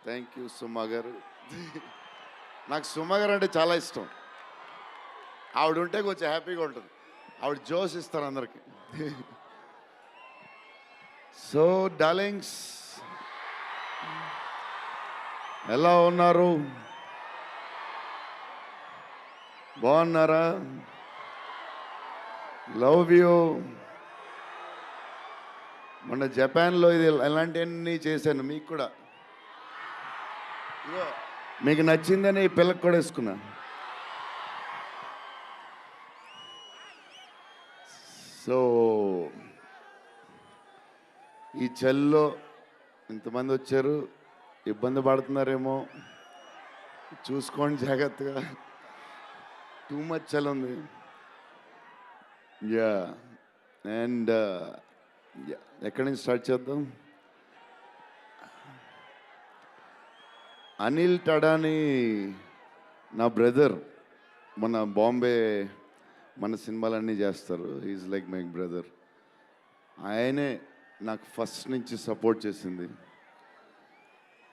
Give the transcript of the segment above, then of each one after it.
Thank you సుమా గారు. నాకు సుమా గారు అంటే చాలా ఇష్టం. ఆవిడ ఉంటే కొంచెం హ్యాపీగా ఉంటుంది. ఆవిడ జోష్ ఇస్తారు అందరికి. సో డార్లింగ్స్, ఎలా ఉన్నారు? బాగున్నారా? Love you. మొన్న జపాన్లో ఇది ఇలాంటివన్నీ చేశాను మీకు కూడా. ఇగో మీకు నచ్చిందని ఈ పిల్లకి కూడా వేసుకున్నా. సో ఈ చలిలో ఇంతమంది వచ్చారు, ఇబ్బంది పడుతున్నారేమో, చూసుకోండి జాగ్రత్తగా. టూ మచ్ చలి ఉంది. యా అండ్ ఎక్కడి నుంచి స్టార్ట్ చేద్దాం? అనిల్ టడాని నా బ్రదర్. మన బాంబే మన సినిమాలన్నీ చేస్తారు. Is like my brother. ఆయనే నాకు ఫస్ట్ నుంచి సపోర్ట్ చేసింది.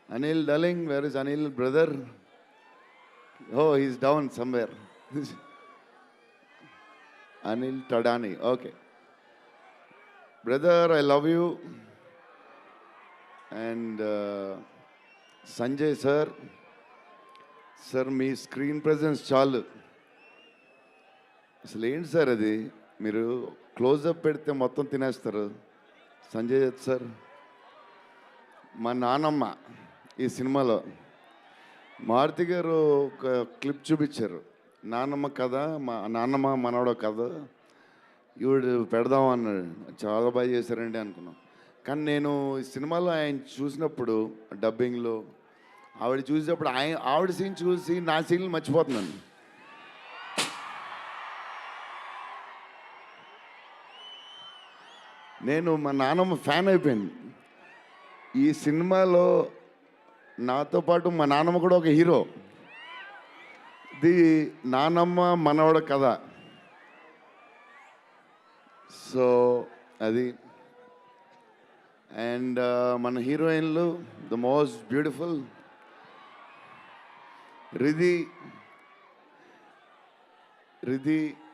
Anil darling, where is Anil brother? Oh he's down somewhere. Anil Thadani, okay brother, I love you. And Sanjay sir, sir మీ స్క్రీన్ ప్రెజెన్స్ చాలు. అసలు ఏంటి సార్ అది? మీరు క్లోజప్ పెడితే మొత్తం తినేస్తారు. సంజయ్ దత్ సార్, మా నానమ్మ ఈ సినిమాలో మారుతి గారు ఒక క్లిప్ చూపించారు. నానమ్మ కథ, మా నాన్నమ్మ మనవడో కథ, ఈవిడు పెడదాం అన్నాడు. చాలా బాగా చేశారండి అనుకున్నాం. కానీ నేను ఈ సినిమాలో ఆయన చూసినప్పుడు డబ్బింగ్లో ఆవిడ చూసినప్పుడు ఆవిడ సీన్ చూసి నా సీన్లు మర్చిపోతున్నాను. నేను మా నాన్నమ్మ ఫ్యాన్ అయిపోయాను. ఈ సినిమాలో నాతో పాటు మా నాన్నమ్మ కూడా ఒక హీరో. ఇది నానమ్మ మనవడ కథ. సో అది. అండ్ మన హీరోయిన్లు the most beautiful Riddhi.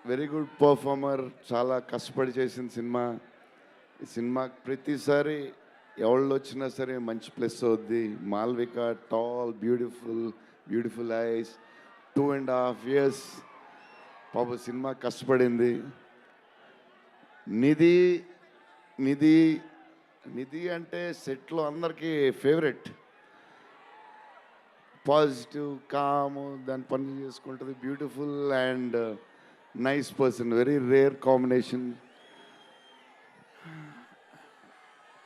Very good performer. చాలా కష్టపడి చేసిన సినిమా. ఈ సినిమాకి ప్రతిసారి ఎవళ్ళు వచ్చినా సరే మంచి ప్లస్ అవుద్ది. Malvika, tall, beautiful eyes, 2.5 years పాప సినిమా కష్టపడింది. నిధి అంటే సెట్లో అందరికీ ఫేవరెట్. పాజిటివ్, కామ్, దాని పని చేసుకుంటుంది. Beautiful and nice person. Very rare combination.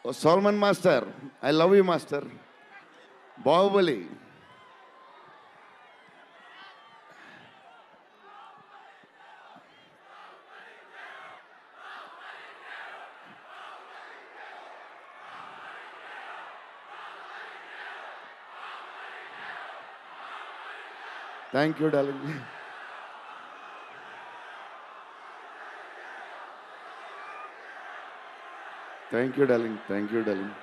Salman master, I love you master. Baahubali, thank you darling. Thank you darling.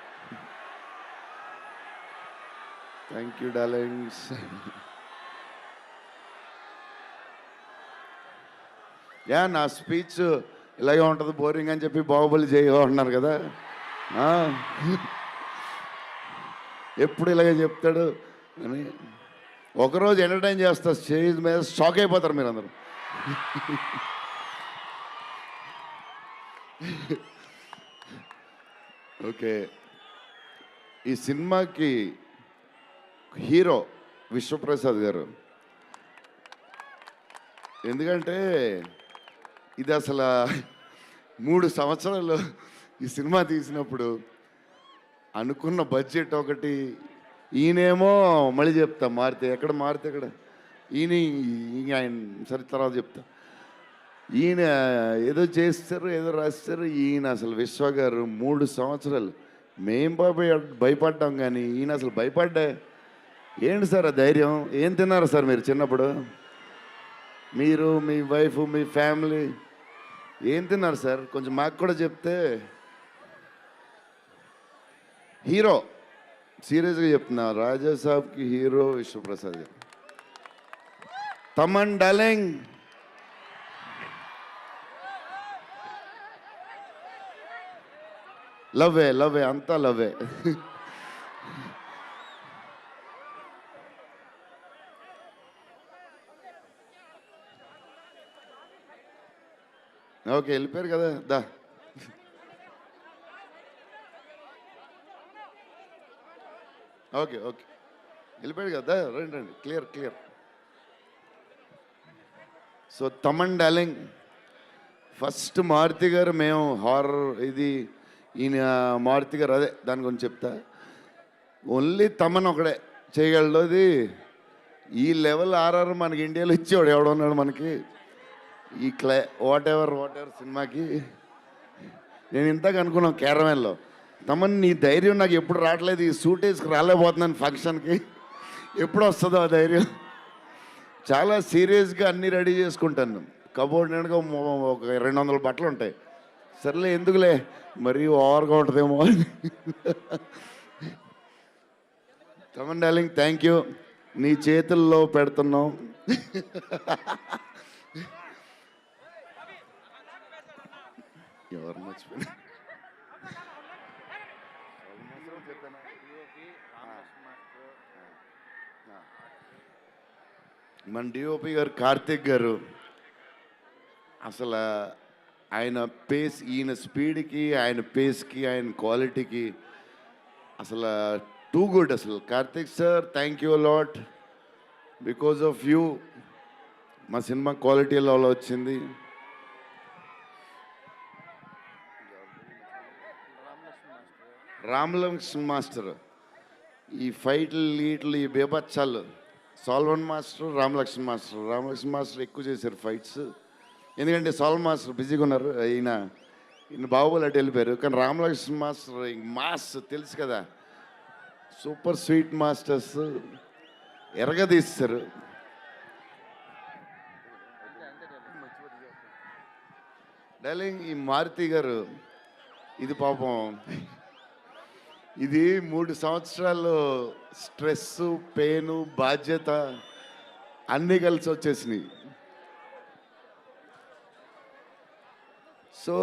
Darlings. Yeah, నా స్పీచ్ ఇలాగే ఉంటుంది బోరింగ్ అని చెప్పి బాహుబలి చేయమన్నారు కదా. ఎప్పుడు ఇలాగే చెప్తాడు అని ఒకరోజు ఎంటర్టైన్ చేస్తా. స్టేజ్ మీద షాక్ అయిపోతారు మీరు అందరూ. ఓకే, ఈ సినిమాకి హీరో విశ్వప్రసాద్ గారు. ఎందుకంటే ఇది అసలు 3 సంవత్సరాలు ఈ సినిమా తీసినప్పుడు అనుకున్న బడ్జెట్ ఒకటి. ఈయనేమో మళ్ళీ చెప్తా మారితే ఎక్కడ ఈయన ఆయన సరే తర్వాత చెప్తా. ఈయన ఏదో చేస్తారు, ఏదో రాస్తారు. ఈయన అసలు విశ్వ గారు 3 సంవత్సరాలు మేం భయపడ్డాం, కానీ ఈయన అసలు భయపడ్డా. ఏంటి సార్ ఆ ధైర్యం? ఏం తిన్నారు సార్ మీరు చిన్నప్పుడు? మీరు, మీ వైఫ్, మీ ఫ్యామిలీ ఏం తిన్నారు సార్? కొంచెం మాకు కూడా చెప్తే. హీరో సీరియస్గా చెప్తున్నా, రాజా సాబ్కి హీరో విశ్వప్రసాద్ గారు. తమన్ డార్లింగ్, లవ్వే లవ్వే అంతా లవ్వే. ఓకే, వెళ్ళిపోయారు కదా, దా. ఓకే ఓకే, వెళ్ళిపోయాడు కదా, రండి రండి, clear clear. So Thaman darling, first Maruthi garu, మేము హారర్ ఇది ఈయన మారుతి గారు, అదే దాని గురించి చెప్తా. ఓన్లీ తమన్ ఒకడే చేయగలడు అది. ఈ లెవెల్ ఆర్ఆర్ మనకి ఇండియాలో ఇచ్చేవాడు ఎవడున్నాడు మనకి ఈ వాట్ ఎవర్ సినిమాకి. నేను ఇంతకు అనుకున్నాను క్యారవాన్లో, తమన్ నీ ధైర్యం నాకు ఎప్పుడు రావట్లేదు, ఈ సూట్ వేసుకు రాలేకపోతున్నాను ఫంక్షన్కి, ఎప్పుడు వస్తుందో ఆ ధైర్యం. చాలా సీరియస్గా అన్నీ రెడీ చేసుకుంటాను. కబోర్డ్ నిండుగా ఒక 200 బట్టలు ఉంటాయి. సర్లే ఎందుకులే, మరీ ఓవర్గా ఉంటుందేమో అని. తమన్ డార్లింగ్, థ్యాంక్ యూ, నీ చేతుల్లో పెడుతున్నాం. ఎవరు మర్చిపోయినా మన డిఓపి గారు కార్తిక్ గారు, అసలు ఆయన పేస్, ఈయన స్పీడ్కి, ఆయన పేస్కి, ఆయన క్వాలిటీకి అసలు టూ గుడ్. అసలు Karthik sir, thank you lot, because of you మా సినిమా క్వాలిటీ లెవెల్ వచ్చింది. రామలక్ష్మణ్ మాస్టర్, ఈ ఫైట్లు వీటిలు ఈ బేబచ్చాలు, సాల్వన్ మాస్టర్, రామలక్ష్మణ్ మాస్టర్ ఎక్కువ చేశారు ఫైట్స్. ఎందుకంటే సాల్వన్ మాస్టర్ బిజీగా ఉన్నారు, ఈయన బాహుబలి అటు వెళ్ళిపోయారు. కానీ రామలక్ష్మణ్ మాస్టర్ మాస్ తెలుసు కదా, సూపర్ స్వీట్ మాస్టర్స్ ఎరగదీస్తారు. డార్లింగ్, ఈ మారుతి గారు ఇది పాపం, ఇది 3 సంవత్సరాలు స్ట్రెస్, పెయిన్, బాధ్యత అన్నీ కలిసి వచ్చేసినాయి. సో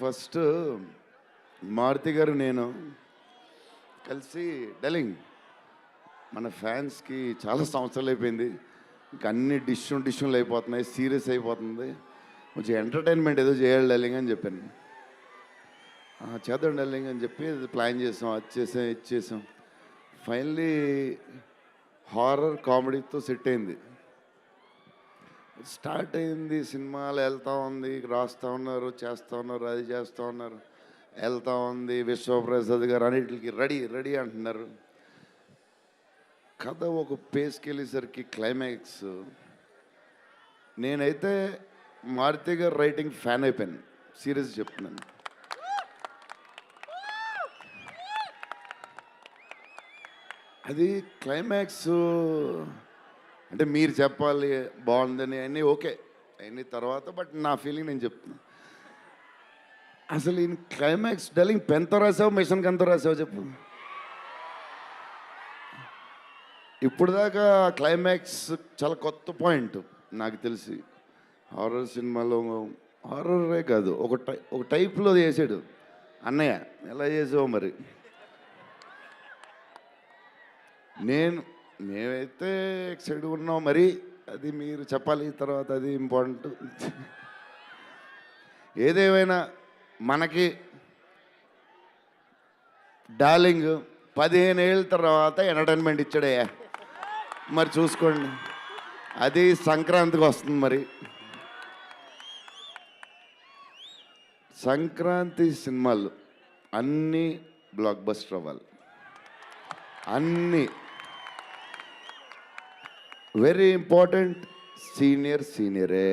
ఫస్ట్ మారుతి గారు నేను కలిసి, డార్లింగ్ మన ఫ్యాన్స్కి చాలా సంవత్సరాలు అయిపోయింది, ఇంకా అన్ని డిష్యూలు అయిపోతున్నాయి, సీరియస్ అయిపోతుంది, కొంచెం ఎంటర్టైన్మెంట్ ఏదో చేయాలి డార్లింగ్ అని చెప్పాను. చేద్దాం డార్లింగ్ అని చెప్పి ప్లాన్ చేసాం, అది చేసాం. ఫైనలీ హారర్ కామెడీతో సెట్ అయింది. స్టార్ట్ అయింది, సినిమాలు వెళ్తూ ఉంది, రాస్తూ ఉన్నారు, చేస్తూ ఉన్నారు, అది చేస్తూ ఉన్నారు, వెళ్తూ ఉంది. విశ్వప్రసాద్ గారు అన్నిటికి రెడీ రెడీ అంటున్నారు. కథ ఒక పేస్కి వెళ్ళేసరికి క్లైమాక్స్, నేనైతే మారుతి గారు రైటింగ్ ఫ్యాన్ అయిపోయాను, సీరియస్ చెప్తున్నాను. అది క్లైమాక్స్ అంటే మీరు చెప్పాలి బాగుందని అన్నీ ఓకే అన్నీ తర్వాత, బట్ నా ఫీలింగ్ నేను చెప్తున్నా. అసలు ఈయన క్లైమాక్స్ డార్లింగ్ పెన్తో రాసావు, మిషన్కి ఎంతో రాసావు చెప్పు. ఇప్పుడు దాకా క్లైమాక్స్ చాలా కొత్త పాయింట్ నాకు తెలిసి. హారర్ సినిమాలో హారరే కాదు, ఒక టైప్లో చేసాడు అన్నయ్య. ఎలా చేసావు మరి? మేమైతే ఎక్సైడ్ ఉన్నాం, మరి అది మీరు చెప్పాలి తర్వాత, అది ఇంపార్టెంట్. ఏదేమైనా మనకి డార్లింగ్ 15 ఏళ్ళ తర్వాత ఎంటర్టైన్మెంట్ ఇచ్చాడే, మరి చూసుకోండి, అది సంక్రాంతికి వస్తుంది. మరి సంక్రాంతి సినిమాలు అన్నీ బ్లాక్ బస్టర్ అవ్వాలి, అన్నీ. Very important, సీనియరే.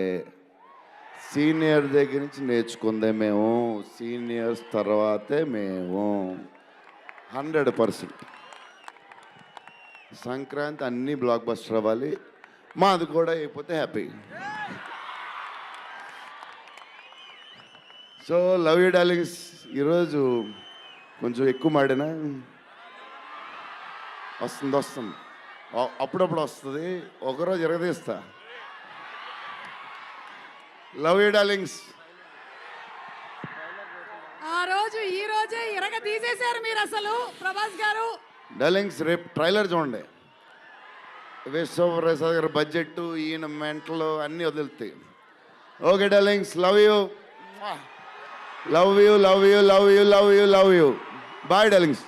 సీనియర్ దగ్గర నుంచి నేర్చుకుందే మేము, సీనియర్స్ తర్వాతే మేము. 100% సంక్రాంతి అన్నీ బ్లాక్ బస్టర్ అవ్వాలి, మాది కూడా అయిపోతే happy. So love you darlings ఈరోజు కొంచెం ఎక్కువ మాడినా వస్తుంది అప్పుడప్పుడు వస్తుంది, ఒకరోజు ఎరగదీస్తా. Love you darlings. ఆ రోజు ఈ రోజే ఇరగ తీసేశారు మీరు అసలు ప్రభాస్ గారు. డార్లింగ్స్ రేపు ట్రైలర్ చూడండి. విశ్వప్రసాద్ గారి బడ్జెట్, ఈయన మెంటలు అన్నీ వదులుతాయి. Okay darlings, love you love you love you love you love you love you. Bye darlings.